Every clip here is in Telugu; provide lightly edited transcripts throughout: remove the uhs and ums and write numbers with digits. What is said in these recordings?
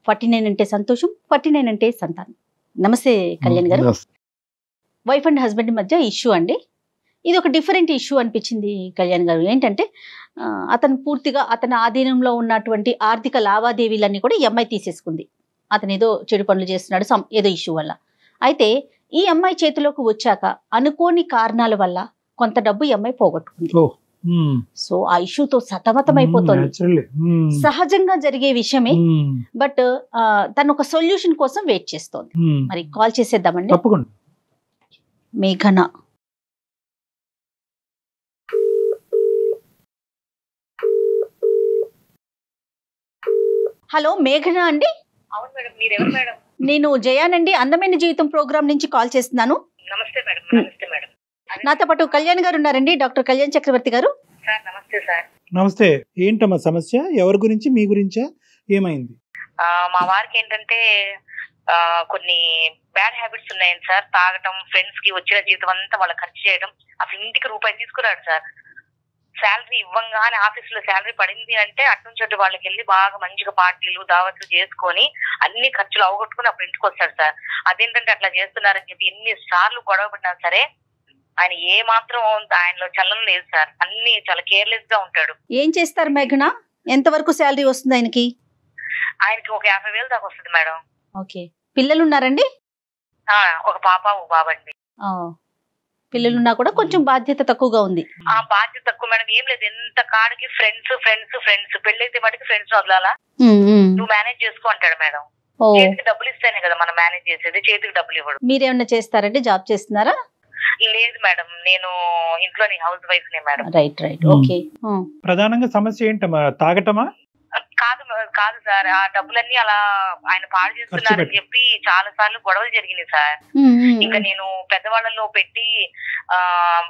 49 అంటే సంతోషం, 49 అంటే సంతానం. నమస్తే కళ్యాణ్ గారు. వైఫ్ అండ్ హస్బెండ్ మధ్య ఇష్యూ అండి. ఇది ఒక డిఫరెంట్ ఇష్యూ అనిపించింది కళ్యాణ్ గారు. ఏంటంటే అతను పూర్తిగా అతని ఆధీనంలో ఉన్నటువంటి ఆర్థిక లావాదేవీలన్నీ కూడా ఈ అమ్మాయి తీసేసుకుంది. అతను ఏదో చెడు పనులు చేస్తున్నాడు ఏదో ఇష్యూ వల్ల. అయితే ఈ అమ్మాయి చేతిలోకి వచ్చాక అనుకోని కారణాల వల్ల కొంత డబ్బు ఈ అమ్మాయి పోగొట్టుకుంది. సో ఆ ఇష్యూతో సతమతం అయిపోతుంది. సహజంగా జరిగే విషయమే. బట్ తను ఒక సొల్యూషన్ కోసం వెయిట్ చేస్తోంది. మరి కాల్ చేసేద్దామండి. మేఘన. హలో మేఘన అండి. అవును మేడం, మీరెవరు మేడం? నేను జయానండి, అందమైన జీవితం ప్రోగ్రామ్ నుంచి కాల్ చేస్తున్నాను. నమస్తే మేడం. నమస్తే మేడం. నాతో పాటు కళ్యాణ్ గారు ఉన్నారండి, డాక్టర్ కళ్యాణ్ చక్రవర్తి గారు. సార్ నమస్తే సార్. నమస్తే. ఏంటమ్మా సమస్య? ఎవరి గురించి? మీ గురించా? ఏమైంది? మా వారికి ఏంటంటే కొన్ని బ్యాడ్ హ్యాబిట్స్ ఉన్నాయండి సార్. తాగటం, ఫ్రెండ్స్ కి వచ్చిన జీవితం అంతా వాళ్ళ ఖర్చు చేయడం. అసలు ఇంటికి రూపాయి తీసుకురాడు సార్. శాలరీ ఇవ్వంగానే ఆఫీస్ లో శాలరీ పడింది అంటే అట్నుంచి అటు వాళ్ళకి వెళ్ళి బాగా మంచిగా పార్టీలు దావత్లు చేసుకొని అన్ని ఖర్చులు అవగొట్టుకుని అప్పుడు ఇంటికి వస్తాడు సార్. అదేంటంటే అట్లా చేస్తున్నారని చెప్పి ఎన్ని సార్లు గొడవ పడినా సరే ఆయన ఏ మాత్రం ఆయనలో చలనం లేదు సార్. అన్ని చాలా కేర్లెస్ గా ఉంటాడు. ఏం చేస్తారు మేఘన? ఎంత వరకు శాలరీ వస్తుంది ఆయనకి? ఆయనకి ఒక 50,000 దాకా వస్తుంది మేడం. ఓకే. పిల్లలు ఉన్నారండి? ఒక పాప ఒక బాబండి. పిల్లలున్నా కూడా కొంచెం బాధ్యత తక్కువగా ఉంది. ఆ బాధ్యత తక్కువ మేడం. ఏం లేదు, ఎంత కాడికి ఫ్రెండ్స్ ఫ్రెండ్స్ ఫ్రెండ్స్ పెళ్ళైతే మటుకు ఫ్రెండ్స్ వదలాలా, నువ్వు మేనేజ్ చేసుకో అంటాడు మేడం. చేతికి డబ్బులు ఇస్తేనే కదా మనం మేనేజ్ చేసేది, చేతికి డబ్బులు ఇవ్వడు. మీరేమన్నా చేస్తారంటే జాబ్ చేస్తున్నారా? లేదు మేడం, నేను ఇంట్లోని హౌస్ వైఫ్ నే మేడం. Right right. ఓకే. ప్రధానంగా సమస్య ఏంటమ్మా? తాగటమా? కాదు కాదు సార్, ఆ డబ్బులన్నీ అలా ఆయన పాడు చేస్తున్నారని చెప్పి చాలా సార్లు గొడవలు జరిగినాయి సార్. ఇంకా నేను పెద్దవాళ్ళలో పెట్టి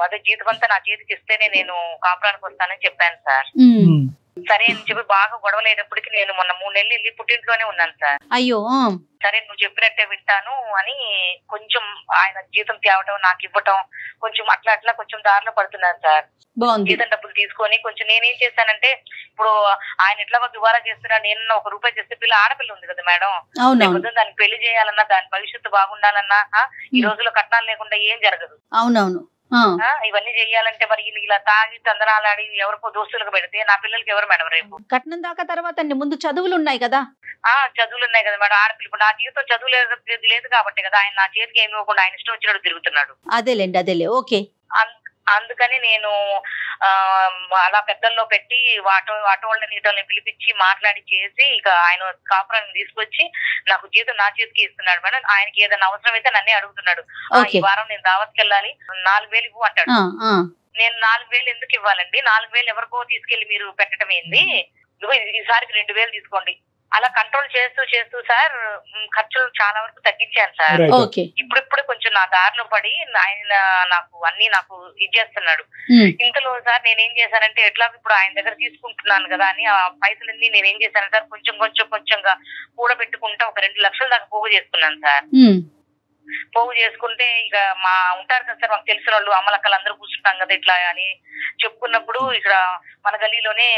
అదే జీతం అంతా నా చేతికి ఇస్తేనే నేను కాపురానికి వస్తానని చెప్పాను సార్. సరే అని చెప్పి బాగా గొడవలు అయ్యేటప్పటికి నేను మొన్న 3 నెలలు వెళ్ళి పుట్టింట్లోనే ఉన్నాను సార్. అయ్యో. సరే నువ్వు చెప్పినట్టే వింటాను అని కొంచెం ఆయన జీతం తేవటం నాకు ఇవ్వటం కొంచెం అట్లా అట్లా కొంచెం దారిలో పడుతున్నాను సార్. జీతం డబ్బులు తీసుకొని కొంచెం నేనేం చేశానంటే, ఇప్పుడు ఆయన ఎట్లా దుబారా చేస్తున్నా, నేను 1 రూపాయి చేస్తే పిల్ల ఆడపిల్ల ఉంది కదా మేడం, దానికి పెళ్లి చేయాలన్నా దాని భవిష్యత్తు బాగుండాలన్నా ఈ రోజుల్లో కట్నాలు లేకుండా ఏం జరగదు. అవునవును. ఇవన్నీ చెయ్యాలంటే మరి ఇలా తాగి తందనాలాడి ఎవరికో దోస్తులకు పెడితే నా పిల్లలకి ఎవరు మేడం రేపు? కట్నం దాకా తర్వాత ముందు చదువులు ఉన్నాయి కదా. చదువులు ఉన్నాయి కదా మేడం. ఆడపిల్ల ఇప్పుడు నా జీవితం చదువు లేదు కాబట్టి కదా ఆయన నా చేతికి ఏమి ఇవ్వకుండా ఆయన ఇష్టం వచ్చినట్టు తిరుగుతున్నాడు. అదేలేండి, అదేలే. ఓకే. అందుకని నేను అలా పెద్దల్లో పెట్టి ఆటో వాళ్ళని ఇటోళ్ళని పిలిపించి మాట్లాడి చేసి ఇక ఆయన కాపురాన్ని తీసుకొచ్చి నాకు జీతం నా చేతికి ఇస్తున్నాడు మేడం. ఆయనకి ఏదైనా అవసరం అయితే నన్నే అడుగుతున్నాడు. ఈ వారం నేను దావత్కి వెళ్ళాలి, 4,000 ఇవ్వు అంటాడు. నేను 4,000 ఎందుకు ఇవ్వాలండి? 4,000 ఎవరికో తీసుకెళ్లి మీరు పెట్టడం ఏంది? ఈసారికి 2,000 తీసుకోండి. అలా కంట్రోల్ చేస్తూ చేస్తూ సార్ ఖర్చులు చాలా వరకు తగ్గించాను సార్. ఇప్పుడు కొంచెం నా దారిలో పడి ఆయన నాకు ఇచ్చేస్తున్నాడు. ఇంతలో సార్ నేనేం చేశానంటే, ఎట్లా ఇప్పుడు ఆయన దగ్గర తీసుకుంటున్నాను కదా అని ఆ పైసలన్నీ నేనేం చేశాను సార్, కొంచెంగా కూడబెట్టుకుంటా ఒక 2 లక్షల దాకా పోగు చేసుకున్నాను సార్. పోగు చేసుకుంటే ఇక ఉంటారు కదా సార్ మాకు తెలిసిన వాళ్ళు, అమ్మలక్కలు అందరూ కూర్చుంటాం కదా ఇట్లా అని చెప్పుకున్నప్పుడు, ఇక్కడ మన గల్లీలోనే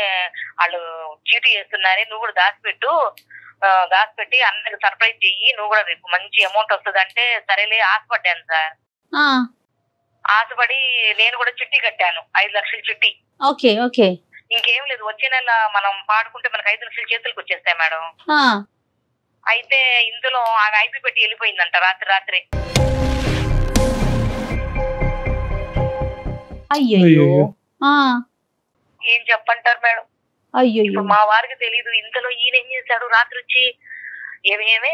వాళ్ళు చీటీ చేస్తున్నారే, నువ్వు కూడా దాచిపెట్టి అందరికి సర్ప్రైజ్ చెయ్యి, నువ్వు కూడా రేపు మంచి అమౌంట్ వస్తుంది అంటే సరేలే ఆశపడ్డాను సార్. ఆశపడి నేను కూడా చిట్టి కట్టాను, 5 లక్షల చిట్టి. Okay okay. ఇంకేం లేదు, వచ్చే నెల మనం పాడుకుంటే మనకు 5 లక్షల చేతులకు వచ్చేస్తాయి మేడం. అయితే ఇందులో ఆమె ఐపీ పెట్టి వెళ్ళిపోయిందంట రాత్రి. అయ్యో. ఏం చెప్పంటారు మేడం? అయ్యో. మా వారికి తెలీదు. ఇంతలో ఈయన ఏం చేశాడు, రాత్రి వచ్చి ఏమే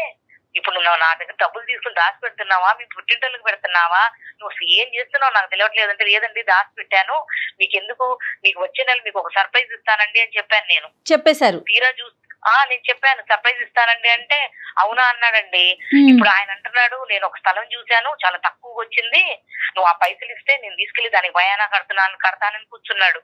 ఇప్పుడు నువ్వు నా దగ్గర డబ్బులు తీసుకుని దాచి పెడుతున్నావా, మీ పుట్టింటోళ్ళకి పెడుతున్నావా, నువ్వు అసలు ఏం చేస్తున్నావు నాకు తెలియట్లేదు అంటే, లేదండి దాచి పెట్టాను, మీకు వచ్చే నెల మీకు ఒక సర్ప్రైజ్ ఇస్తానండి అని చెప్పాను. నేను చెప్పేశారు. తీరా చూస్తే నేను చెప్పాను సర్ప్రైజ్ ఇస్తానండి అంటే, అవునా అన్నాడండి. ఇప్పుడు ఆయన అంటున్నాడు, నేను ఒక స్థలం చూశాను చాలా తక్కువగా వచ్చింది, నువ్వు ఆ పైసలు ఇస్తే నేను తీసుకెళ్లి దానికి భయానా కడతానని కూర్చున్నాడు.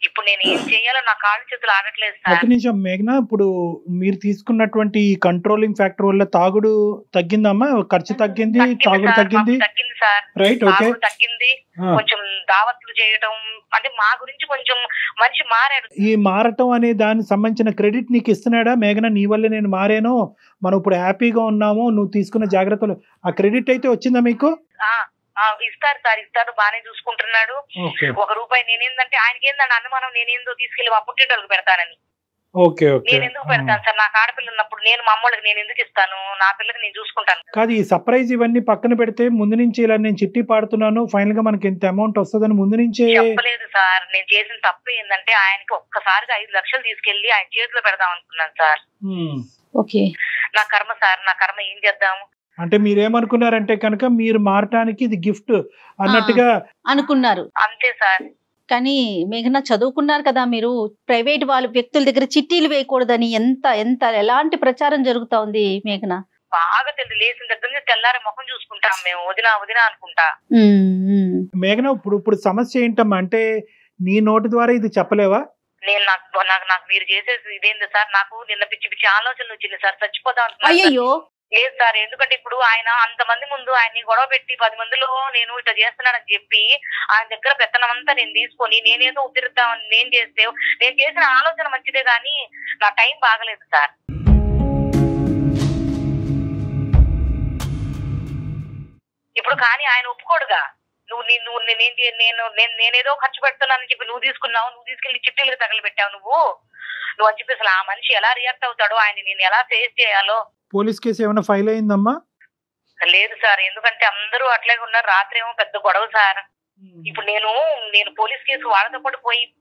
ఇప్పుడు నేను ఏం చేయాలో నా కాళ్ళు చేతులు ఆడట్లేదు ఒక సార్. నిమిషం మేఘన, ఇప్పుడు మీరు తీసుకున్నటువంటి కంట్రోలింగ్ ఫ్యాక్టర్ వల్ల తాగుడు తగ్గిందమ్మా? ఖర్చు తగ్గింది, తాగుడు తగ్గింది, తగ్గింది సార్. రైట్? ఓకే, తాగుడు తగ్గింది, కొంచెం దావత్లు చేయటం, అంటే మా గురించి కొంచెం మనిషి మారాడు. ఈ మారటం అనే దానికి సంబంధించిన క్రెడిట్ నీకు ఇస్తున్నాడా? మేఘన, నీ వల్లే నేను మారాను, మనం ఇప్పుడు హ్యాపీగా ఉన్నాము, నువ్వు తీసుకున్న జాగ్రత్తలు, ఆ క్రెడిట్ అయితే వచ్చిందా మీకు? ఇస్తారు సార్, ఇస్తారు, బాగానే చూసుకుంటున్నాడు. ₹1 నేనేందంటే ఆయనకి ఏందంటే అనుమానం, నేనేందో తీసుకెళ్లి మా పుట్టింటోళ్ళకి పెడతానని. నేను ఎందుకు పెడతాను సార్? నాకు ఆడపిల్ల ఉన్నప్పుడు నేను మా అమ్మోళ్ళకి నేను ఎందుకు ఇస్తాను? నా పిల్లకి నేను చూసుకుంటాను. కాదు, ఈ సర్ప్రైజ్ ఇవన్నీ పక్కన పెడితే ముందు నుంచి ఇలా నేను చిట్టి పాడుతున్నాను, ఫైనల్ గా మనకి ఎంత అమౌంట్ వస్తుందని ముందు నుంచే చెప్పలేదు సార్. నేను చేసిన తప్పు ఏంటంటే ఆయనకి ఒక్కసారిగా 5 లక్షలు తీసుకెళ్లి ఆయన చేతిలో పెడదాం అనుకున్నాను సార్. ఓకే, నా కర్మ సార్, నా కర్మ, ఏం చేద్దాము? అంటే మీరేమనుకున్నారంటే కనుక మీరు మారటానికి ఇది గిఫ్ట్ అన్నట్టుగా అనుకున్నారు. అంతే సార్. కానీ మేఘన, చదువుకున్నారు కదా మీరు, ప్రైవేట్ వాళ్ళ వ్యక్తుల దగ్గర చిట్టీలు వేయకూడదని ఎంత ఎంత ఎలాంటి ప్రచారం జరుగుతా ఉంది మేఘన? బాగా లేచిన దగ్గర నుంచి తెల్లారి ముఖం చూసుకుంటాం మేము, వదినా వదినా అనుకుంటా. మేఘన, ఇప్పుడు సమస్య ఏంటమ్మా? అంటే నీ నోటి ద్వారా ఇది చెప్పలేవా? నేను నాకు మీరు చేసేది ఇదేంది సార్? నాకు నిన్న పిచ్చి పిచ్చి ఆలోచనలు వచ్చింది సార్, చచ్చిపోదాం. అయ్యో లేదు సార్, ఎందుకంటే ఇప్పుడు ఆయన అంతమంది ముందు ఆయన్ని గొడవ పెట్టి 10 మందిలో నేను ఇట్లా చేస్తున్నానని చెప్పి ఆయన దగ్గర పెత్తనం అంతా నేను తీసుకొని నేనేదో ఉద్ధరిద్దామని నేను చేసిన ఆలోచన మంచిదే గానీ నా టైం బాగలేదు సార్. ఇప్పుడు కానీ ఆయన ఒప్పుకోడుగా. నేనేదో ఖర్చు పెడుతున్నానని చెప్పి నువ్వు తీసుకున్నావు, నువ్వు తీసుకెళ్లి చిట్టీలకు తగలబెట్టావు నువ్వు అని చెప్పి అసలు ఆ మనిషి ఎలా రియాక్ట్ అవుతాడో, ఆయన నేను ఎలా ఫేస్ చేయాలో. పోలీస్ కేసు ఏమైనా ఫైల్ అయిందమ్మా? లేదు సార్, ఎందుకంటే అందరూ అట్లాగే ఉన్నారు. రాత్రి ఏమో పెద్ద గొడవ సార్. ఇప్పుడు నేను పోలీస్ కేసు వాళ్ళతో పాటు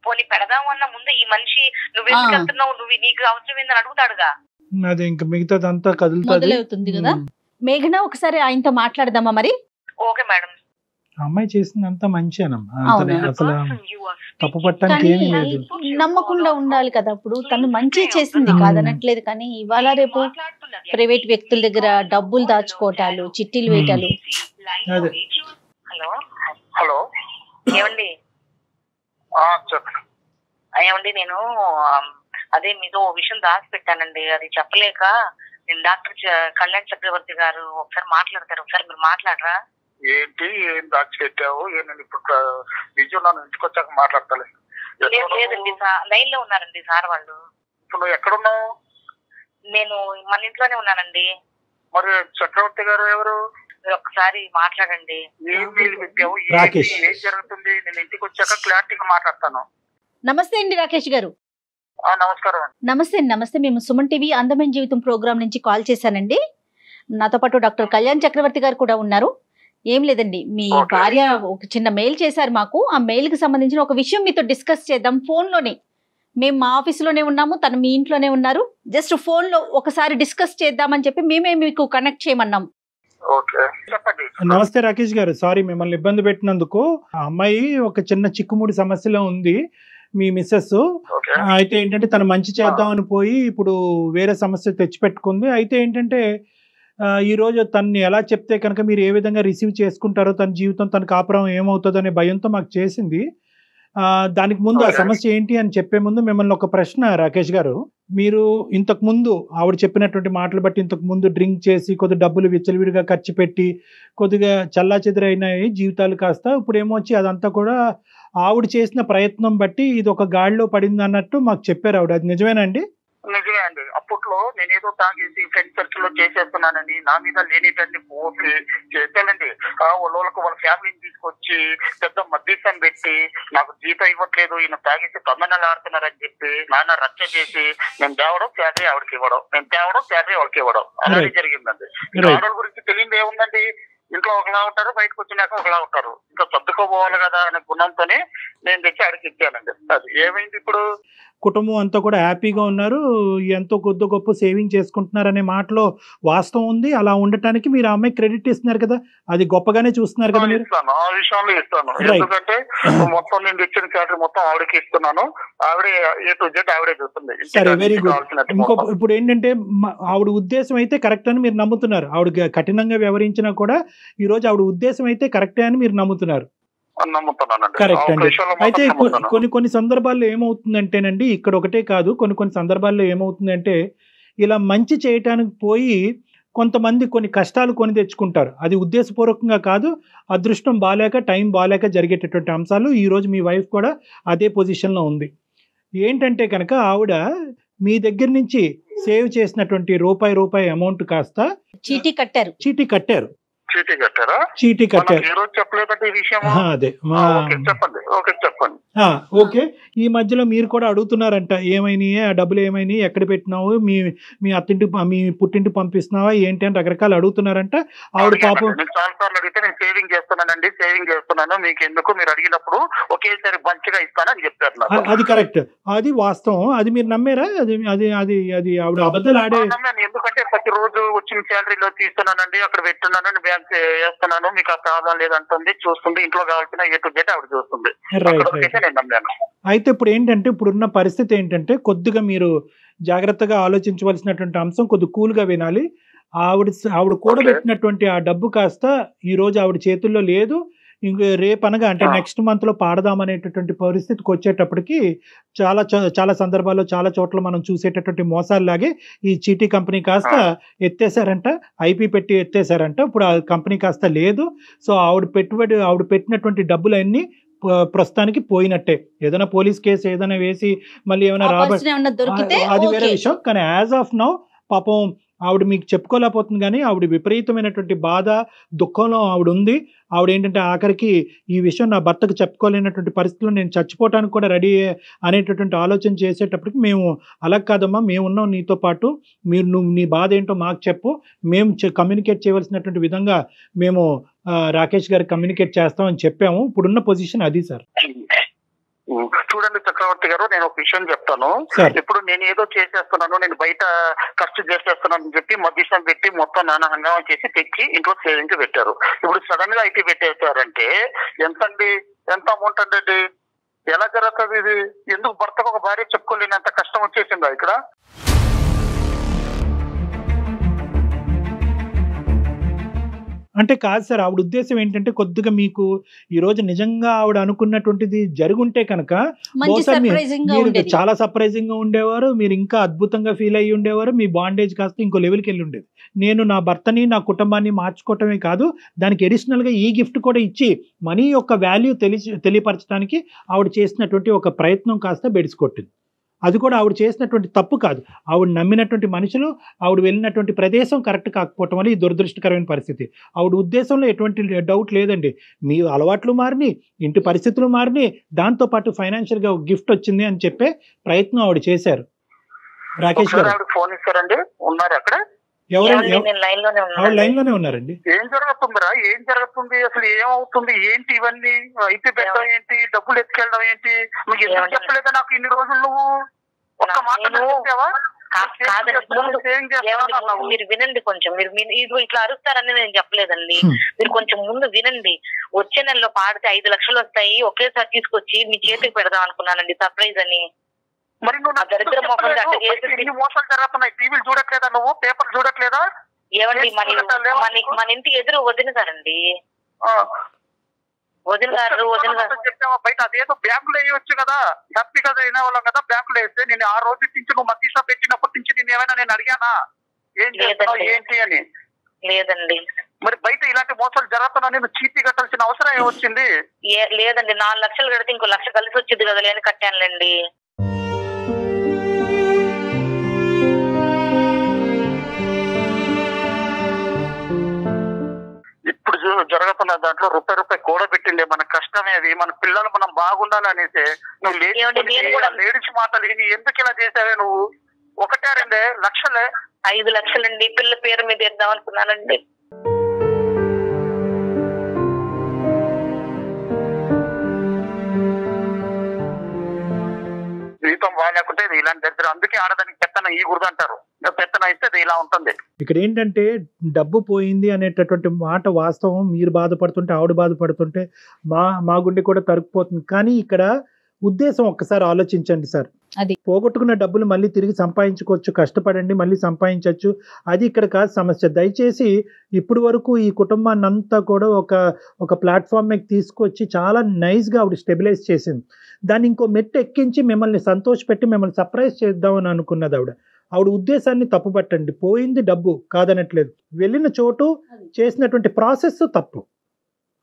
పోనీ పెడదామన్న ముందు ఈ మనిషి నువ్వెందుకు వెళ్తున్నావు, నీకు అవసరం ఏందని అడుగుతాడుగా. అదే ఇంకా మిగతాదంతా కదులుతుంది కదా. మేఘన, ఒకసారి ఆయనతో మాట్లాడదామా మరి? Okay madam. అమ్మాయి చేసిందంతా మంచిగానమ్మా, అసలు తప్పు పట్టడానికి ఏమీ లేదు. నమ్మకుండా ఉండాలి కదా. ఇప్పుడు తను మంచి చేసింది కాదనట్లేదు, కానీ ఇవాళ రేపు ప్రైవేట్ వ్యక్తుల దగ్గర డబ్బులు దాచుకోవటాలు, చిట్టీలు వేయటాలు. హలో హలో, ఏమండి? ఏమండి, నేను అదే మీతో ఓ విషయం దాచి పెట్టానండి, అది చెప్పలేక నేను డాక్టర్ కళ్యాణ్ చక్రవర్తి గారు ఒకసారి మాట్లాడతారు, ఒకసారి మీరు మాట్లాడరా? ఏంటి, ఏం దాచిపెట్టావు? నేను ఇప్పుడు నిజం నన్ను ఇంటికి వచ్చాక మాట్లాడతాను. లేదండి, లైన్ లో ఉన్నారండి సార్ వాళ్ళు. ఇప్పుడు నువ్వు ఎక్కడున్నావు? నేను మన ఇంట్లోనే ఉన్నానండి. మరి చక్రవర్తి గారు ఎవరు? ఒకసారి మాట్లాడండి. ఏం వీలు పెట్టావు, ఏం జరుగుతుంది? నేను ఇంటికి వచ్చాక క్లారిటీగా మాట్లాడతాను. నమస్తే అండి రాకేష్ గారు. నమస్కారం. నమస్తే. మేము సుమన్ టీవీ అందమైన జీవితం ప్రోగ్రామ్ నుంచి కాల్ చేశానండి. నాతో పాటు డాక్టర్ కళ్యాణ్ చక్రవర్తి గారు కూడా ఉన్నారు. ఏం లేదండి, మీ భార్య ఒక చిన్న మెయిల్ చేశారు మాకు. ఆ మెయిల్ కి సంబంధించిన ఒక విషయం మీతో డిస్కస్ చేద్దాం ఫోన్ లోనే. మేము మా ఆఫీసులోనే ఉన్నాము, తను మీ ఇంట్లోనే ఉన్నారు. జస్ట్ ఫోన్ లో ఒకసారి డిస్కస్ చేద్దామని చెప్పి మేమే మీకు కనెక్ట్ చేయమన్నాం. నమస్తే రాకేష్ గారు, సారీ మిమ్మల్ని ఇబ్బంది పెట్టినందుకు. ఆ అమ్మాయి ఒక చిన్న చిక్కుముడి సమస్యలో ఉంది, మీ మిస్సెస్. అయితే ఏంటంటే తను మంచి చేద్దామని పోయి ఇప్పుడు వేరే సమస్య తెచ్చిపెట్టుకుంది. అయితే ఏంటంటే ఈ రోజు తనని ఎలా చెప్తే కనుక మీరు ఏ విధంగా రిసీవ్ చేసుకుంటారో, తన జీవితం, తన కాపురం ఏమవుతుందో అనే భయంతో మాకు చేసింది. దానికి ముందు ఆ సమస్య ఏంటి అని చెప్పే ముందు మిమ్మల్ని ఒక ప్రశ్న రాకేష్ గారు. మీరు ఇంతకు ముందు ఆవిడ చెప్పినటువంటి మాటలు బట్టి ఇంతకు ముందు డ్రింక్ చేసి కొద్ది డబ్బులు విచ్చలవిడిగా ఖర్చు పెట్టి కొద్దిగా చల్లా చెదిరైనాయి జీవితాలు కాస్త. ఇప్పుడు ఏమొచ్చి అదంతా కూడా ఆవిడ చేసిన ప్రయత్నం బట్టి ఇది ఒక గాడిలో పడింది అన్నట్టు మాకు చెప్పారు ఆవిడ. అది నిజమేనండి? నిజమే అండి. అప్పట్లో నేనేదో తాగేసి ఫ్రెండ్ సర్కిల్ లో చేసేస్తున్నానని నా మీద లేనిటన్ని పోసి చేశానండి. వాళ్ళకి వాళ్ళ ఫ్యామిలీని తీసుకొచ్చి పెద్ద మధ్యస్థం పెట్టి నాకు జీతం ఇవ్వట్లేదు, ఈయన తాగేసి తొందరలు ఆడుతున్నారని చెప్పి నాన్న రచ్చ చేసి నేను తేవడం శాలరీ ఆవిడకి ఇవ్వడం, నేను తేవడం శాలరీ ఆవిడకి ఇవ్వడం, అలాగే జరిగిందండి. ఆడవాళ్ళ గురించి తెలియదు ఏముందండి, ఇంట్లో ఒకలా ఉంటారు, బయటకు వచ్చినాక ఒకలా ఉంటారు. ఇంకా సర్దుకోపోవాలి కదా అనే గుణంతోనే నేను తెచ్చి ఆడికి ఇచ్చానండి. అది ఏమైంది, ఇప్పుడు కుటుంబం అంతా కూడా హ్యాపీగా ఉన్నారు, ఎంతో కొద్ది గొప్ప సేవింగ్ చేసుకుంటున్నారు అనే మాటలో వాస్తవం ఉంది. అలా ఉండటానికి మీరు ఆ అమ్మాయి క్రెడిట్ ఇస్తున్నారు కదా, అది గొప్పగానే చూస్తున్నారు కదా మీరు? ఇస్తాను, ఆ విషయంలో ఇస్తాను. ఎందుకంటే మొత్తం నేను ఇచ్చిన శాలరీ మొత్తం ఆవిడకి ఇస్తున్నాను, ఆవిడే ఏ టు జెడ్ ఆవిడే చూస్తుంది. సరే, వెరీ గుడ్. ఇప్పుడు ఏంటంటే ఆవిడ ఉద్దేశం అయితే కరెక్ట్ అని మీరు నమ్ముతున్నారు. ఆవిడ కఠినంగా వ్యవహరించినా కూడా ఈ రోజు ఆవిడ ఉద్దేశం అయితే కరెక్టే అని మీరు నమ్ముతున్నారు. నమ్ముతున్నానండి. కరెక్ట్ ఒక అండి. విషయంలో అయితే మాత్రం నమ్ముతాను. కొన్ని సందర్భాల్లో ఏమవుతుందంటేనండి, ఇక్కడ ఒకటే కాదు, కొన్ని సందర్భాల్లో ఏమవుతుందంటే ఇలా మంచి చేయటానికి పోయి కొంతమంది కొన్ని కష్టాలు కొని తెచ్చుకుంటారు. అది ఉద్దేశపూర్వకంగా కాదు, అదృష్టం బాలేక, టైం బాలేక జరిగేటటువంటి అంశాలు. ఈరోజు మీ వైఫ్ కూడా అదే పొజిషన్లో ఉంది. ఏంటంటే కనుక ఆవిడ మీ దగ్గర నుంచి సేవ్ చేసినటువంటి రూపాయి అమౌంట్ కాస్త చీటీ కట్టారు. చీటీ కట్టారు. చీటీ కట్టారా? చీటీ కట్టారు. ఈ రోజు చెప్పలేదంటే ఈ విషయం. అదే చెప్పండి. ఓకే చెప్పండి. ఓకే. ఈ మధ్యలో మీరు కూడా అడుగుతున్నారంట, ఏమైనాయి ఆ డబ్బులు, ఏమైనాయి, ఎక్కడ పెట్టినావు, మీ అత్తింటి మీ పుట్టింటి పంపిస్తున్నావా ఏంటి అని రకరకాలు అడుగుతున్నారంట. ఆవిడ పాపం నేను చాలా సార్లు అడిగితే నేను సేవింగ్ చేస్తున్నానండి, సేవింగ్ చేస్తున్నాను, మీకు ఎందుకు, మీరు అడిగినప్పుడు ఒకేసారి మంచిగా ఇస్తానని చెప్పారు నాకు. అది కరెక్ట్, అది వాస్తవం. అది మీరు నమ్మారా? అది అది అది అది ఆవిడ అబద్ధాలు ఆడే. నమ్మాను. ఎందుకంటే ప్రతిరోజు వచ్చిన శాలరీలో తీస్తున్నానండి, అక్కడ పెట్టున్నానండి, బ్యాంక్ వేస్తున్నాను, మీకు ఆ ప్రాబ్లం లేదంటుంది, చూస్తుంది, ఇంట్లో కావాల్సిన ఏ టు జెడ్ ఆవిడ చూస్తుంది. నేను నమ్మాను. అయితే ఇప్పుడు ఏంటంటే, ఇప్పుడున్న పరిస్థితి ఏంటంటే, కొద్దిగా మీరు జాగ్రత్తగా ఆలోచించవలసినటువంటి అంశం, కొద్దిగా కూల్గా వినాలి. ఆవిడ కూడబెట్టినటువంటి ఆ డబ్బు కాస్త ఈ రోజు ఆవిడ చేతుల్లో లేదు. ఇంక రేపనగా అంటే నెక్స్ట్ మంత్ లో పాడదామనేటటువంటి పరిస్థితికి వచ్చేటప్పటికి చాలా సందర్భాల్లో చాలా చోట్ల మనం చూసేటటువంటి మోసాల్లాగే ఈ చీటీ కంపెనీ కాస్త ఎత్తేసారంట, ఐపీ పెట్టి ఎత్తేసారంట. ఇప్పుడు ఆ కంపెనీ కాస్త లేదు. సో ఆవిడ పెట్టినటువంటి డబ్బులన్నీ ప్రస్తుతానికి పోయినట్టే. ఏదైనా పోలీస్ కేసు ఏదైనా వేసి మళ్ళీ ఏమైనా అది వేరే విషయం. కానీ యాజ్ ఆఫ్ నౌ పాపం ఆవిడ మీకు చెప్పుకోలేకపోతుంది, కానీ ఆవిడ విపరీతమైనటువంటి బాధ, దుఃఖంలో ఆవిడ ఉంది. ఆవిడ ఏంటంటే ఆఖరికి ఈ విషయం నా భర్తకు చెప్పుకోలేనటువంటి పరిస్థితుల్లో నేను చచ్చిపోవటానికి కూడా రెడీ అనేటటువంటి ఆలోచన చేసేటప్పటికి మేము అలా కాదమ్మా, మేము ఉన్నాం నీతో పాటు, నువ్వు నీ బాధ ఏంటో మాకు చెప్పు, మేము కమ్యూనికేట్ చేయవలసినటువంటి విధంగా మేము రాకేష్ గారికి కమ్యూనికేట్ చేస్తామని చెప్పాము. ఇప్పుడున్న పొజిషన్ అది సార్. చూడండి చక్రవర్తి గారు, నేను ఒక విషయం చెప్తాను. ఇప్పుడు నేను ఏదో చేసేస్తున్నాను, నేను బయట ఖర్చు చేసేస్తున్నాను అని చెప్పి మధ్యస్థం పెట్టి మొత్తం నానా హంగామా చేసి తెచ్చి ఇంట్లో సేవింగ్ పెట్టారు. ఇప్పుడు సడన్ గా ఐటీ పెట్టేస్తారంటే ఎంతండి, ఎంత అమౌంట్ అండి? ఎలా జరుగుతుంది ఇది? ఎందుకు భర్తకు ఒక భార్య చెప్పుకోలేనంత కష్టం వచ్చేసిందా ఇక్కడ? అంటే కాదు సార్, ఆవిడ ఉద్దేశం ఏంటంటే కొద్దిగా మీకు ఈ రోజు నిజంగా ఆవిడ అనుకున్నటువంటిది జరుగుంటే కనుక మీరు చాలా సర్ప్రైజింగ్ గా ఉండేవారు, మీరు ఇంకా అద్భుతంగా ఫీల్ అయ్యి ఉండేవారు, మీ బాండేజ్ కాస్త ఇంకో లెవెల్కి వెళ్ళి ఉండేది. నేను నా భర్తని, నా కుటుంబాన్ని మార్చుకోవటమే కాదు, దానికి అడిషనల్ గా ఈ గిఫ్ట్ కూడా ఇచ్చి మనీ యొక్క వాల్యూ తెలియపరచడానికి ఆవిడ చేసినటువంటి ఒక ప్రయత్నం కాస్త బెడిసికొట్టింది. అది కూడా ఆవిడ చేసినటువంటి తప్పు కాదు. ఆవిడ నమ్మినటువంటి మనుషులు, ఆవిడ వెళ్ళినటువంటి ప్రదేశం కరెక్ట్ కాకపోవటం వల్ల ఈ దురదృష్టకరమైన పరిస్థితి. ఆవిడ ఉద్దేశంలో ఎటువంటి డౌట్ లేదండి. మీ అలవాట్లు మారిని, ఇంటి పరిస్థితులు మారిని, దాంతోపాటు ఫైనాన్షియల్ గా గిఫ్ట్ వచ్చింది అని చెప్పే ప్రయత్నం ఆవిడ చేశారు. రాకేష్ గారు ఫోన్ ఇస్తారండి, ఉన్నారు అక్కడ? ఆవిడ లైన్ లోనే ఉన్నారండి. ఏం జరుగుతుందిరా, ఏం జరుగుతుంది అసలు, ఏమవుతుంది, ఏంటి ఇవన్నీ? అయితే పెట్టడం ఏంటి, డబ్బులు ఎత్తుకెళ్ళడం ఏంటి? నువ్వు ఎందుకు చెప్పలేదా నాకు ఇన్ని రోజులు? నువ్వు ఒక్క మాట చెప్పావా? మీరు వినండి కొంచెం. మీరు ఇట్లా అరుస్తారని నేను చెప్పలేదండి. మీరు కొంచెం ముందు వినండి. వచ్చే నెలలో పాడితే 5 లక్షలు వస్తాయి, ఒకేసారి తీసుకొచ్చి మీ చేతికి పెడదాం అనుకున్నానండి, సర్ప్రైజ్ అని. మరి నువ్వు మోసాలు జరుగుతున్నాయి, టీవీలు చూడట్లేదా, నువ్వు పేపర్ చూడట్లేదా? ఏమండి మన ఇంటి ఎదురు వదిన గారండి, వదిన గారు చెప్పావా బయట? అదేదో బ్యాంకులో వేయవచ్చు కదా, హ్యాపీగా అయిన వాళ్ళం కదా బ్యాంకులో వేస్తే. నేను ఆ రోజు నుంచి నువ్వు మధ్య పెట్టినప్పటి నుంచి నేను ఏమైనా నేను అడిగానా ఏం చేస్తున్నావు ఏంటి అని? లేదండి. మరి బయట ఇలాంటి మోసాలు జరుగుతున్నా నేను చీటీ కట్టాల్సిన అవసరం ఏమొచ్చింది? లేదండి, 4 లక్షలు కడితే ఇంకో 1 లక్ష కలిసి వచ్చింది కదా, లేని కట్టానులేండి. ఇప్పుడు జరుగుతున్న దాంట్లో రూపాయి కూడా పెట్టిండే మన కష్టమే అది. మన పిల్లలు మనం బాగుండాలి అనేసి నువ్వు లేడీస్ మాటలు విని ఎందుకు ఇలా చేసావే నువ్వు? 1-2 లక్షలే? 5 లక్షలండి, పిల్ల పేరు మీద ఇద్దాం అనుకున్నానండి. జీవితం బాగాలేకుంటే ఇలాంటి దరిద్రం. అందుకే ఆడదానికి పెత్తనం ఈ గుర్దు అంటారు, పెత్తనం ఇస్తే ఇలా ఉంటుంది. ఇక్కడ ఏంటంటే డబ్బు పోయింది అనేటటువంటి మాట వాస్తవం. మీరు బాధపడుతుంటే, ఆవిడ బాధపడుతుంటే మా గుండె కూడా తరుక్కుపోతుంది. కానీ ఇక్కడ ఉద్దేశం ఒక్కసారి ఆలోచించండి సార్. అది పోగొట్టుకున్న డబ్బులు మళ్ళీ తిరిగి సంపాదించుకోవచ్చు, కష్టపడండి మళ్ళీ సంపాదించవచ్చు. అది ఇక్కడ కాదు సమస్య. దయచేసి ఇప్పుడు వరకు ఈ కుటుంబాన్ని అంతా కూడా ఒక ప్లాట్ఫామ్ మీద తీసుకొచ్చి చాలా నైస్గా ఆవిడ స్టెబిలైజ్ చేసింది. దాన్ని ఇంకో మెట్టు ఎక్కించి మిమ్మల్ని సంతోషపెట్టి మిమ్మల్ని సర్ప్రైజ్ చేద్దామని అనుకున్నది ఆవిడ ఉద్దేశాన్ని తప్పుపట్టండి. పోయింది డబ్బు కాదనట్లేదు, వెళ్ళిన చోటు చేసినటువంటి ప్రాసెస్ తప్పు.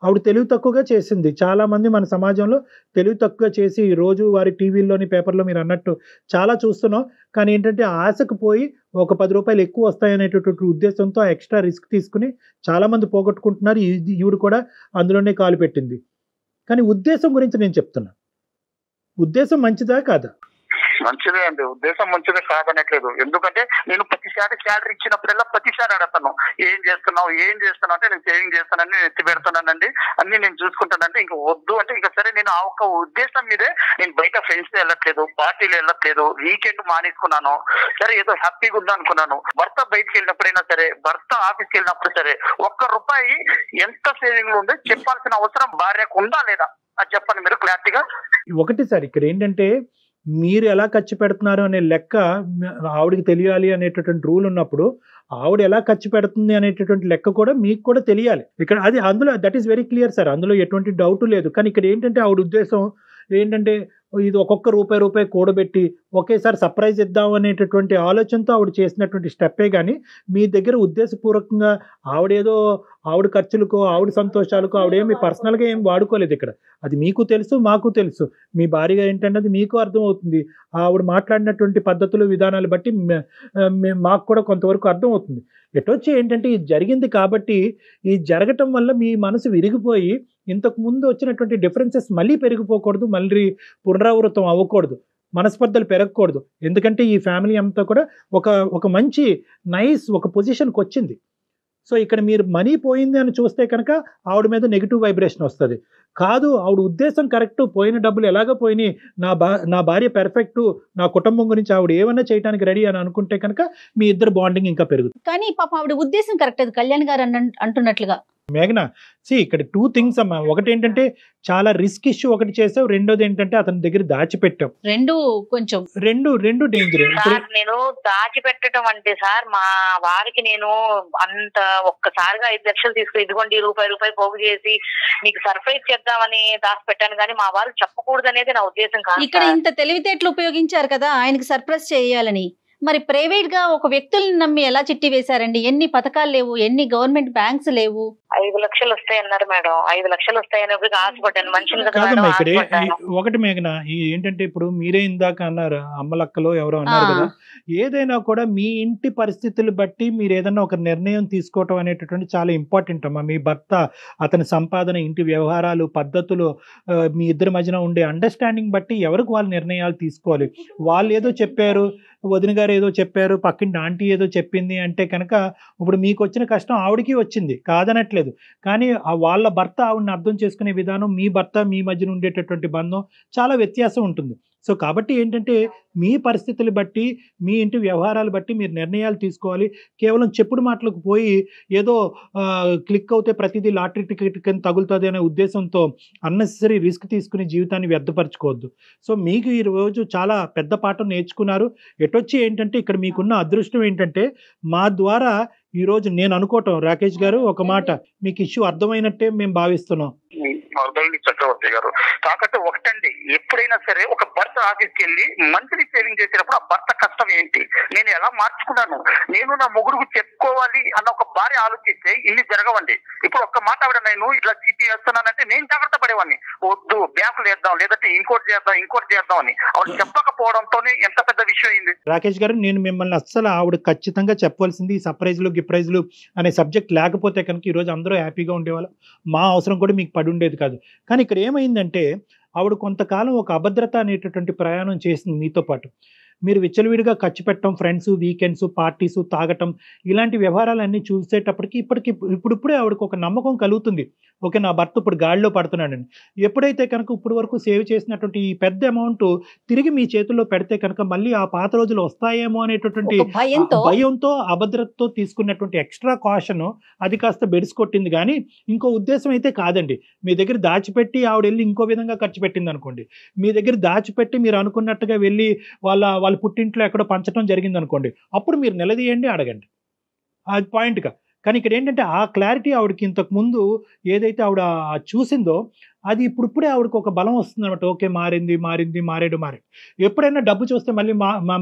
ఆవిడ తెలివి తక్కువగా చేసింది. చాలామంది మన సమాజంలో తెలివి తక్కువగా చేసి రోజు వారి టీవీల్లోని పేపర్లో మీరు అన్నట్టు చాలా చూస్తున్నాం. కానీ ఏంటంటే ఆశకు పోయి ఒక 10 రూపాయలు ఎక్కువ వస్తాయనేటటువంటి ఉద్దేశంతో ఎక్స్ట్రా రిస్క్ తీసుకుని చాలామంది పోగొట్టుకుంటున్నారు. ఈవిడ కూడా అందులోనే కాలు పెట్టింది. కానీ ఉద్దేశం గురించి నేను చెప్తున్నా, ఉద్దేశం మంచిదా కాదా? మంచిదే అండి, ఉద్దేశం మంచిదే కాదనట్లేదు. ఎందుకంటే నేను ప్రతిసారి శాలరీ ఇచ్చినప్పుడల్లా ప్రతిసారి అడతాను, ఏం చేస్తున్నావు అంటే నేను సేవింగ్ చేస్తానని, నేను ఎత్తి పెడతానండి, అన్ని నేను చూసుకుంటానంటే ఇంకా వద్దు అంటే ఇంకా సరే. నేను ఆ ఒక్క ఉద్దేశం మీదే నేను బయట ఫ్రెండ్స్ వెళ్ళట్లేదు, పార్టీలు వెళ్ళట్లేదు, వీకెండ్ మానేసుకున్నాను. సరే ఏదో హ్యాపీగా ఉందా అనుకున్నాను. భర్త బయటకు వెళ్ళినప్పుడైనా సరే, భర్త ఆఫీస్కి వెళ్ళినప్పుడు సరే, ₹1 ఎంత సేవింగ్ లో ఉందో చెప్పాల్సిన అవసరం భార్యకు ఉందా లేదా అది చెప్పండి మీరు క్లారిటీగా. ఒకటి సార్, ఇక్కడ ఏంటంటే మీరు ఎలా ఖర్చు పెడుతున్నారు అనే లెక్క ఆవిడకి తెలియాలి అనేటటువంటి రూల్ ఉన్నప్పుడు ఆవిడ ఎలా ఖర్చు పెడుతుంది అనేటటువంటి లెక్క కూడా మీకు కూడా తెలియాలి. ఇక్కడ అది అందులో that is very clear sir, అందులో ఎటువంటి డౌట్ లేదు. కానీ ఇక్కడ ఏంటంటే ఆవిడ ఉద్దేశం ఏంటంటే ఇది ఒక్కొక్క రూపాయి కూడబెట్టి ఒకేసారి సర్ప్రైజ్ ఇద్దాం అనేటటువంటి ఆలోచనతో ఆవిడ చేసినటువంటి స్టెప్పే. కానీ మీ దగ్గర ఉద్దేశపూర్వకంగా ఆవిడ ఖర్చులకో ఆవిడ సంతోషాలకో ఆవిడేమి పర్సనల్గా ఏం వాడుకోలేదు ఇక్కడ. అది మీకు తెలుసు, మాకు తెలుసు. మీ భార్యగా ఏంటంటే అది మీకు అర్థమవుతుంది. ఆవిడ మాట్లాడినటువంటి పద్ధతులు విధానాలు బట్టి మాకు కూడా కొంతవరకు అర్థమవుతుంది. ఎటొచ్చి ఏంటంటే ఇది జరిగింది కాబట్టి ఈ జరగటం వల్ల మీ మనసు విరిగిపోయి ఇంతకు ముందు వచ్చినటువంటి డిఫరెన్సెస్ మళ్ళీ పెరిగిపోకూడదు, మళ్ళీ పునరావృతం అవ్వకూడదు, మనస్పర్ధలు పెరగకూడదు. ఎందుకంటే ఈ ఫ్యామిలీ అంతా కూడా ఒక మంచి ఒక పొజిషన్కి వచ్చింది. సో ఇక్కడ మీరు మనీ పోయింది అని చూస్తే కనుక ఆవిడ మీద నెగిటివ్ వైబ్రేషన్ వస్తుంది. కాదు, ఆవిడ ఉద్దేశం కరెక్ట్, పోయిన డబ్బులు ఎలాగ పోయినాయి, నా భార్య పెర్ఫెక్ట్, నా కుటుంబం గురించి ఆవిడ ఏమన్నా చేయడానికి రెడీ అని అనుకుంటే కనుక మీ ఇద్దరు బాండింగ్ ఇంకా పెరుగుతుంది. కానీ పాప ఆవిడ ఉద్దేశం కరెక్ట్, అది కళ్యాణ్ గారు అంటున్నట్లుగా. మేఘన, ఇక్కడ 2 things అమ్మా. ఒకటి ఏంటంటే చాలా రిస్క్ ఇష్యూ ఒకటి చేసావు, రెండోది ఏంటంటే అతని దగ్గర దాచిపెట్టావు. రెండు డేంజర్. నేను దాచిపెట్టడం అంటే సార్, మా వారికి నేను అంత ఒక్కసారిగా 5 లక్షలు తీసుకుని ఇదిగోండి రూపాయి పోగు చేసి నీకు సర్ప్రైజ్ చేద్దామని దాచిపెట్టాను. కానీ మా వారికి చెప్పకూడదు అనేది నా ఉద్దేశం కాదు. ఇక్కడ ఇంత తెలివితేటలు ఉపయోగించారు కదా ఆయనకి సర్ప్రైజ్ చేయాలని. మరి ప్రైవేట్ గా ఒక వ్యక్తుల్ని నమ్మి ఎలా చిట్టి వేశారండి? ఎన్ని పథకాలు లేవు, ఎన్ని గవర్నమెంట్ బ్యాంక్స్ లేవు. 5 లక్షలు వస్తాయన్నారు మేడం. 5 లక్షలు వస్తాయని ఆశపడ్డాను. మనుషులు ఒకటి మేఘన, ఏంటంటే ఇప్పుడు మీరే ఇందాక అన్నారు, అమ్మలక్కలో ఎవరో అన్నారు కదా, ఏదైనా కూడా మీ ఇంటి పరిస్థితులు బట్టి మీరు ఏదైనా ఒక నిర్ణయం తీసుకోవటం అనేటటువంటి చాలా ఇంపార్టెంట్ అమ్మా. మీ భర్త, అతని సంపాదన, ఇంటి వ్యవహారాలు, పద్ధతులు, మీ ఇద్దరి మధ్యన ఉండే అండర్స్టాండింగ్ బట్టి ఎవరికి వాళ్ళు నిర్ణయాలు తీసుకోవాలి. వాళ్ళు ఏదో చెప్పారు, వదిన గారు ఏదో చెప్పారు, పక్కింటి ఆంటీ ఏదో చెప్పింది అంటే కనుక ఇప్పుడు మీకు వచ్చిన కష్టం ఆవిడకి వచ్చింది కాదనట్లేదు. కానీ వాళ్ళ భర్త ఆవిడని అర్థం చేసుకునే విధానం, మీ భర్త మీ మధ్యన ఉండేటటువంటి బంధం చాలా వ్యత్యాసం ఉంటుంది. సో కాబట్టి ఏంటంటే మీ పరిస్థితులు బట్టి, మీ ఇంటి వ్యవహారాలు బట్టి మీరు నిర్ణయాలు తీసుకోవాలి. కేవలం చెప్పుడు మాటలకు పోయి ఏదో క్లిక్ అవుతే ప్రతిదీ లాటరీ టికెట్ కింద తగులుతుంది అనే ఉద్దేశంతో అన్నెసరీ రిస్క్ తీసుకుని జీవితాన్ని వ్యర్థపరచుకోవద్దు. సో మీకు ఈరోజు చాలా పెద్ద పాఠం నేర్చుకున్నారు. ఎటొచ్చి ఏంటంటే ఇక్కడ మీకున్న అదృష్టం ఏంటంటే మా ద్వారా ఈరోజు నేను అనుకోవటం, రాకేష్ గారు ఒక మాట, మీకు ఇష్యూ అర్థమైనట్టే మేము భావిస్తున్నాం. అర్థమైంది చక్రవర్తి గారు. కాకపోతే ఒకటండి, ఎప్పుడైనా సరే ఒక భర్త ఆఫీస్కి వెళ్ళి మంత్లీ సేవింగ్ చేసేటప్పుడు ఆ భర్త కష్టం ఏంటి, నేను ఎలా మార్చుకున్నాను, నేను నా మొగుడుకు చెప్పుకోవాలి అన్న ఒక భార్య ఆలోచిస్తే ఇన్ని జరగవండి. ఇప్పుడు ఒక్క మాట ఆవిడ నేను ఇట్లా సిటీ వేస్తున్నానంటే నేను జాగ్రత్త పడేవాడిని, వద్దు బ్యాంకులు వేద్దాం, లేదంటే ఇంకోటి చేద్దాం అని ఆవిడ చెప్పకపోవడంతోనే ఎంత పెద్ద విషయం అయింది. రాకేష్ గారు, నేను మిమ్మల్ని అస్సలు ఆవిడ ఖచ్చితంగా చెప్పవలసింది ఈ సర్ప్రైజ్లు గిప్రైజ్లు అనే సబ్జెక్ట్ లేకపోతే కనుక ఈరోజు అందరూ హ్యాపీగా ఉండేవాళ్ళం, మా అవసరం కూడా మీకు పడి ఉండేది కాదు. కానీ ఇక్కడ ఏమైందంటే ఆవిడ కొంతకాలం ఒక అభద్రత అనేటటువంటి ప్రయాణం చేసింది మీతో పాటు. మీరు విచ్చలవిడిగా ఖర్చు పెట్టడం, ఫ్రెండ్స్, వీకెండ్స్, పార్టీస్, తాగటం, ఇలాంటి వ్యవహారాలన్నీ చూసేటప్పటికి ఇప్పుడిప్పుడే ఆవిడకి ఒక నమ్మకం కలుగుతుంది. ఓకే, నా భర్త ఇప్పుడు గాడిలో పడుతున్నాడని. ఎప్పుడైతే కనుక ఇప్పుడు వరకు సేవ్ చేసినటువంటి ఈ పెద్ద అమౌంట్ తిరిగి మీ చేతుల్లో పెడితే కనుక మళ్ళీ ఆ పాత రోజులు వస్తాయేమో అనేటటువంటి భయంతో, అభద్రతతో తీసుకున్నటువంటి ఎక్స్ట్రా కాషన్ అది కాస్త బెడిసికొట్టింది. కానీ ఇంకో ఉద్దేశం అయితే కాదండి. మీ దగ్గర దాచిపెట్టి ఆవిడ వెళ్ళి ఇంకో విధంగా ఖర్చు పెట్టింది అనుకోండి, మీ దగ్గర దాచిపెట్టి మీరు అనుకున్నట్టుగా వెళ్ళి వాళ్ళ పుట్టింట్లో ఎక్కడో పంచడం జరిగింది అనుకోండి, అప్పుడు మీరు నిలదీయండి, అడగండి. అది పాయింట్గా. కానీ ఇక్కడ ఏంటంటే ఆ క్లారిటీ ఆవిడకి ఇంతకు ముందు ఏదైతే ఆవిడ చూసిందో అది ఇప్పుడిప్పుడే ఆవిడకి ఒక బలం వస్తుంది అనమాట. ఓకే, మారాడు. ఎప్పుడైనా డబ్బు చూస్తే మళ్ళీ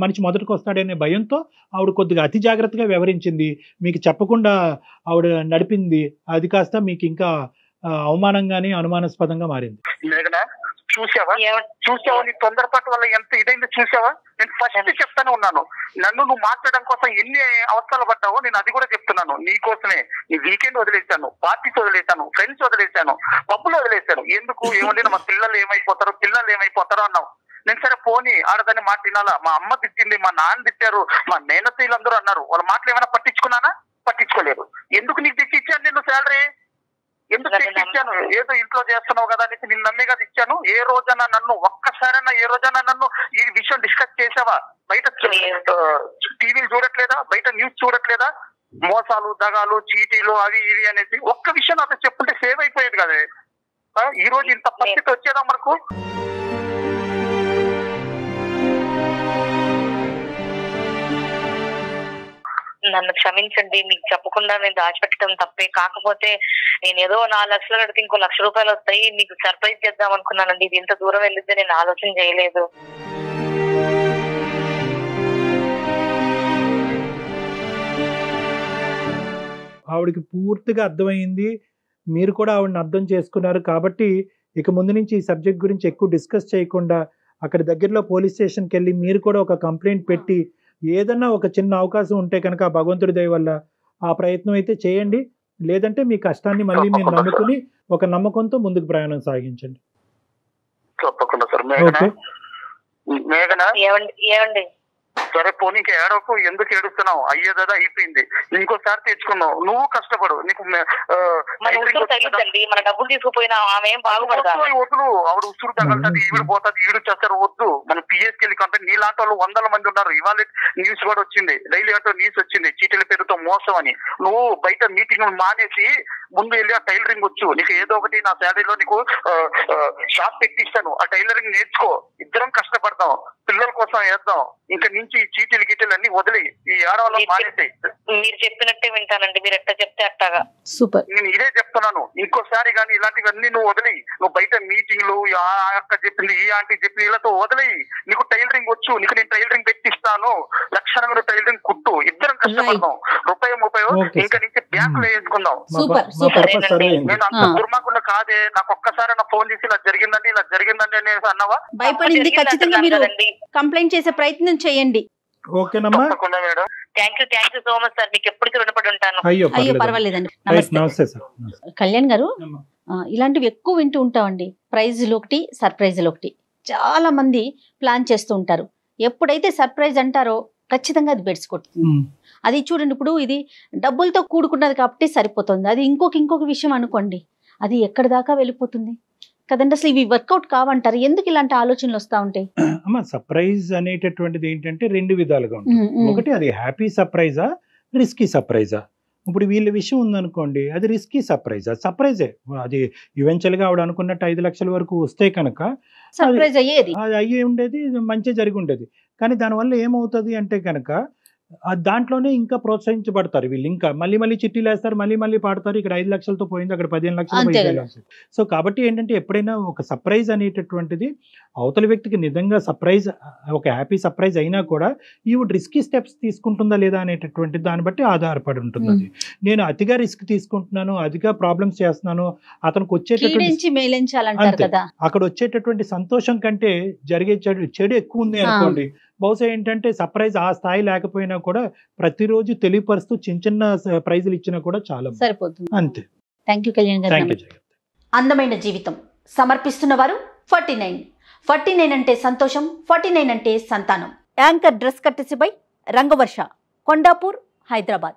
మనిషి మొదటికి వస్తాడనే భయంతో ఆవిడ కొద్దిగా అతి జాగ్రత్తగా వ్యవహరించింది. మీకు చెప్పకుండా ఆవిడ నడిపింది. అది కాస్త మీకు ఇంకా అవమానంగానే అనుమానాస్పదంగా మారింది. చూసావా నీ తొందరపాటు వల్ల ఎంత ఇదైందో చూసావా? నేను ఫస్ట్ చెప్తానే ఉన్నాను, నన్ను నువ్వు మాట్లాడడం కోసం ఎన్ని అవస్థలు పడ్డావో నేను అది కూడా చెప్తున్నాను. నీ కోసమే నీ వీకెండ్ వదిలేశాను, పార్టీస్ వదిలేశాను, ఫ్రెండ్స్ వదిలేశాను, పబ్బులు వదిలేశాను. ఎందుకు? ఏమంటే మా పిల్లలు ఏమైపోతారో అన్నావు. నేను సరే పోనీ ఆడదాన్ని మాట వినాలా? మా అమ్మ తిట్టింది, మా నాన్న తిట్టారు, మా నేనతీయులందరూ అన్నారు. వాళ్ళ మాటలు ఏమైనా పట్టించుకున్నానా? పట్టించుకోలేదు. ఎందుకు నీకు తెచ్చిచ్చాను నేను శాలరీ? ఎందుకు తెచ్చిచ్చాను? ఏదో ఇంట్లో చేస్తున్నావు కదా అని నిన్ను నమ్మే కదా ఇచ్చాను. ఏ రోజైనా నన్ను ఈ విషయం డిస్కస్ చేసావా? బయట టీవీలు చూడట్లేదా? బయట న్యూస్ చూడట్లేదా? మోసాలు, దగాలు, చీటీలు, అవి ఇవి అనేసి ఒక్క విషయం నాతో చెప్పుంటే సేవ్ అయిపోయేది కదా. ఈ రోజు ఇంత పరిస్థితి వచ్చేదా మనకు? నన్ను క్షమించండి, మీకు చెప్పకుండా నేను దాచిపెట్టడం తప్పే. కాకపోతే నేను ఏదో 4 లక్షలు కడితే ఇంకో ₹1,00,000 వస్తాయి, మీకు సర్ప్రైజ్ చేద్దాం అనుకున్నానండి. ఇది ఇంత దూరం వెళ్ళితే నేను ఆలోచన చేయలేదు. ఆవిడకి పూర్తిగా అర్థమైంది. మీరు కూడా ఆవిడని అర్థం చేసుకున్నారు. కాబట్టి ఇక ముందు నుంచి ఈ సబ్జెక్ట్ గురించి ఎక్కువ డిస్కస్ చేయకుండా అక్కడ దగ్గరలో పోలీస్ స్టేషన్కి వెళ్ళి మీరు కూడా ఒక కంప్లైంట్ పెట్టి ఏదన్నా ఒక చిన్న అవకాశం ఉంటే కనుక భగవంతుడి దయ వల్ల ఆ ప్రయత్నం అయితే చేయండి. లేదంటే మీ కష్టాన్ని మళ్ళీ మీరు నమ్ముకుని ఒక నమ్మకంతో ముందుకు ప్రయాణం సాగించండి. తప్పకుండా సార్. ఏమండి సరే పోనీకి ఏడవకు, ఎందుకు ఏడుస్తున్నావు? అయ్యేదా అయిపోయింది, ఇంకోసారి తెచ్చుకున్నావు. నువ్వు కష్టపడు, నీకు మన డబ్బులు తీసుకుపోయినా ఆమె వద్దు. ఆవిడ ఉసురు తగలుతుంది, ఈవిడ పోతుంది, ఈవిడ చేస్తారు. వద్దు. మన పిఎస్కి వెళ్ళి కంటే నీలాంటి వాళ్ళు 100 మంది ఉన్నారు. ఇవాళ న్యూస్ కూడా వచ్చింది, డైలీ ఆటో న్యూస్ వచ్చింది, చీటీల పేరుతో మోసం అని. నువ్వు బయట మీటింగ్ మానేసి ముందు వెళ్ళి ఆ టైలరింగ్ వచ్చు. నీకు ఏదో ఒకటి నా శాలరీలో నీకు షాప్ పెట్టిస్తాను, ఆ టైలరింగ్ నేర్చుకో. ఇద్దరం కష్టపడతాం, పిల్లల కోసం వేద్దాం. ఇంకా నుంచి చీటీలు గీటీలు అన్ని వదిలి ఈ ఆడవాళ్ళని మానేసి. మీరు చెప్పినట్టే వింటానండి, మీరు ఎట్లా చెప్తే అట్టగా. సూపర్. నేను ఇదే చెప్తున్నాను, ఇంకోసారి కానీ ఇలాంటివన్నీ నువ్వు వదిలి, నువ్వు బయట మీటింగ్లు ఆ అక్క చెప్పింది, ఈ ఆంటీ చెప్పింది, వీళ్ళతో వదిలి. నీకు టైలరింగ్ వచ్చు, నీకు నేను టైలరింగ్ పెట్టిస్తాను, లక్షణంగా టైలరింగ్ కుట్టు. ఇద్దరం కష్టపడదాం, ₹30 ఇంకా నుంచి బ్యాంకులో వేసుకుందాం. నేను అంత దుర్మార్గుండా కాదే. నాకు ఒక్కసారి నా ఫోన్ చేసి ఇలా జరిగిందండి అనేసి అన్నావా? భయపడింది. ఖచ్చితంగా మీరు కంప్లైంట్ చేసే ప్రయత్నం చేయండి. ఓకేనమ్మా. Madam, thank you so much sir. మీకు ఎప్పటికీ రుణపడి ఉంటాను. అయ్యో పర్వాలేదండి. నమస్తే సార్. కళ్యాణ్ గారు, ఇలాంటివి ఎక్కువ వింటూ ఉంటామండి. ప్రైజ్లు ఒకటి, సర్ప్రైజ్లు ఒకటి. చాలా మంది ప్లాన్ చేస్తూ ఉంటారు. ఎప్పుడైతే సర్ప్రైజ్ అంటారో ఖచ్చితంగా అది బెడ్స్ కొడుతుంది. అది చూడండి, ఇప్పుడు ఇది డబ్బులతో కూడుకున్నది కాబట్టి సరిపోతుంది. అది ఇంకొక విషయం అనుకోండి, అది ఎక్కడి దాకా వెళ్ళిపోతుంది కదండి. అసలు ఇవి వర్కౌట్ కావంటారు. ఎందుకు ఇలాంటి ఆలోచనలు వస్తూ ఉంటాయి? అమ్మ, సర్ప్రైజ్ అనేటటువంటిది ఏంటంటే 2 విధాలుగా ఉంటుంది. ఒకటి, అది హ్యాపీ సర్ప్రైజా, రిస్కీ సర్ప్రైజా. ఇప్పుడు వీళ్ళ విషయం ఉందనుకోండి, అది రిస్కీ సర్ప్రైజే. అది ఈవెన్చువల్గా ఆవిడ అనుకున్నట్టు 5 లక్షల వరకు వస్తే కనుక సర్ప్రైజ్ అయ్యేది, అది అయ్యే ఉండేది, మంచి జరిగి ఉండేది. కానీ దానివల్ల ఏమవుతుంది అంటే కనుక దాంట్లోనే ఇంకా ప్రోత్సహించబడతారు వీళ్ళు. ఇంకా మళ్ళీ చిట్టీలు వేస్తారు, మళ్ళీ పాడతారు. ఇక్కడ 5 లక్షలతో పోయింది, అక్కడ 15 లక్షలు, 15 లక్షలు. సో కాబట్టి ఏంటంటే ఎప్పుడైనా ఒక సర్ప్రైజ్ అనేటటువంటిది అవతల వ్యక్తికి నిజంగా సర్ప్రైజ్, ఒక హ్యాపీ సర్ప్రైజ్ అయినా కూడా ఈవిడ రిస్కీ స్టెప్స్ తీసుకుంటుందా లేదా అనేటటువంటి దాన్ని బట్టి ఆధారపడి ఉంటుంది. అది నేను అతిగా రిస్క్ తీసుకుంటున్నాను, అతిగా ప్రాబ్లమ్స్ చేస్తున్నాను, అతనికి వచ్చేటటువంటి అక్కడ వచ్చేటటువంటి సంతోషం కంటే జరిగే చెడు ఎక్కువ ఉంది అనుకోండి, బహుశా ఏంటంటే సర్ప్రైజ్ ఆ స్థాయి లేకపోయినా కూడా ప్రతిరోజు తెలియపరుస్తూ చిన్న ప్రైజులు ఇచ్చినా కూడా చాలా సరిపోతుంది. అంతే. థ్యాంక్ యూ కళ్యాణ్ గారు. అందమైన జీవితం సమర్పిస్తున్న వారు 49 అంటే సంతోషం, 49 అంటే సంతానం. యాంకర్ డ్రెస్ కట్టెసిపై రంగవర్ష, కొండాపూర్, హైదరాబాద్.